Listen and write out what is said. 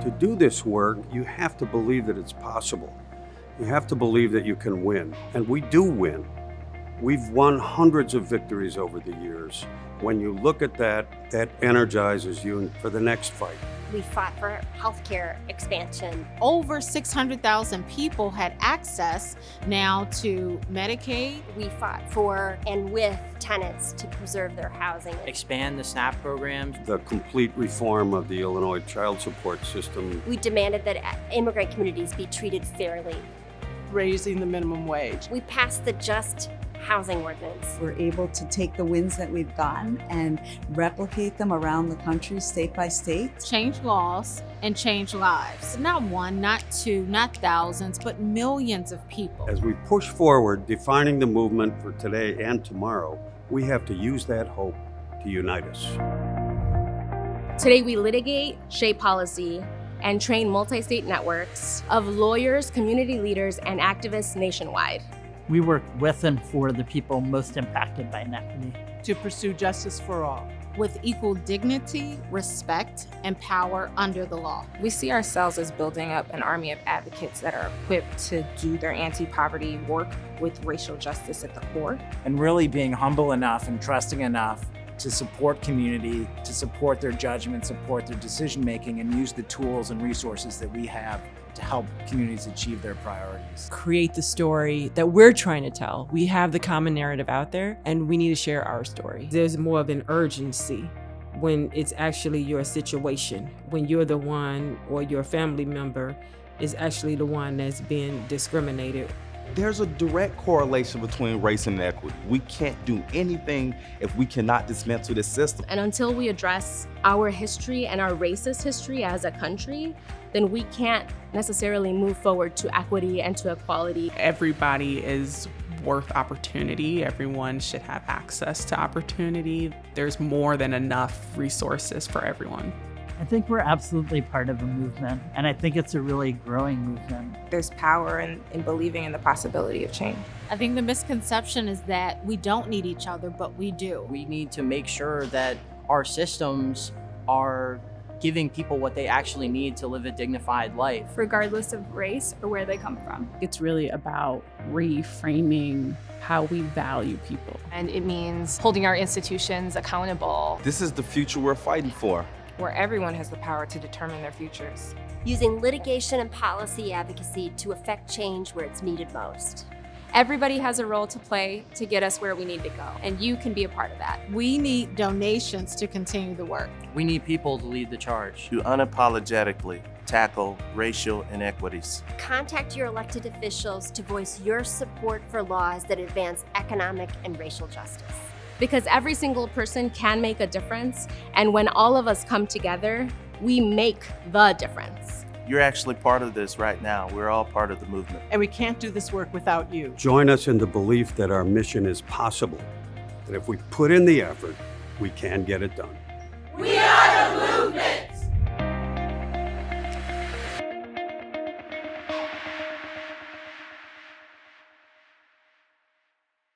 To do this work, you have to believe that it's possible. You have to believe that you can win, and we do win. We've won hundreds of victories over the years. When you look at that, that energizes you for the next fight. We fought for healthcare expansion. Over 600,000 people had access now to Medicaid. We fought for and with tenants to preserve their housing. Expand the SNAP programs. The complete reform of the Illinois child support system. We demanded that immigrant communities be treated fairly. Raising the minimum wage. We passed the Just Housing Ordinance. We're able to take the wins that we've gotten and replicate them around the country, state by state. Change laws and change lives. Not one, not two, not thousands, but millions of people. As we push forward, defining the movement for today and tomorrow, we have to use that hope to unite us. Today we litigate, shape policy, and train multi-state networks of lawyers, community leaders, and activists nationwide. We work with and for the people most impacted by inequity. To pursue justice for all. With equal dignity, respect, and power under the law. We see ourselves as building up an army of advocates that are equipped to do their anti-poverty work with racial justice at the core. And really being humble enough and trusting enough to support community, to support their judgment, support their decision-making, and use the tools and resources that we have to help communities achieve their priorities. Create the story that we're trying to tell. We have the common narrative out there, and we need to share our story. There's more of an urgency when it's actually your situation, when you're the one or your family member is actually the one that's being discriminated. There's a direct correlation between race and equity. We can't do anything if we cannot dismantle this system. And until we address our history and our racist history as a country, then we can't necessarily move forward to equity and to equality. Everybody is worth opportunity. Everyone should have access to opportunity. There's more than enough resources for everyone. I think we're absolutely part of a movement, and I think it's a really growing movement. There's power in believing in the possibility of change. I think the misconception is that we don't need each other, but we do. We need to make sure that our systems are giving people what they actually need to live a dignified life. Regardless of race or where they come from. It's really about reframing how we value people. And it means holding our institutions accountable. This is the future we're fighting for. Where everyone has the power to determine their futures. Using litigation and policy advocacy to affect change where it's needed most. Everybody has a role to play to get us where we need to go, and you can be a part of that. We need donations to continue the work. We need people to lead the charge. To unapologetically tackle racial inequities. Contact your elected officials to voice your support for laws that advance economic and racial justice. Because every single person can make a difference, and when all of us come together, we make the difference. You're actually part of this right now. We're all part of the movement. And we can't do this work without you. Join us in the belief that our mission is possible, that if we put in the effort, we can get it done. We are the movement!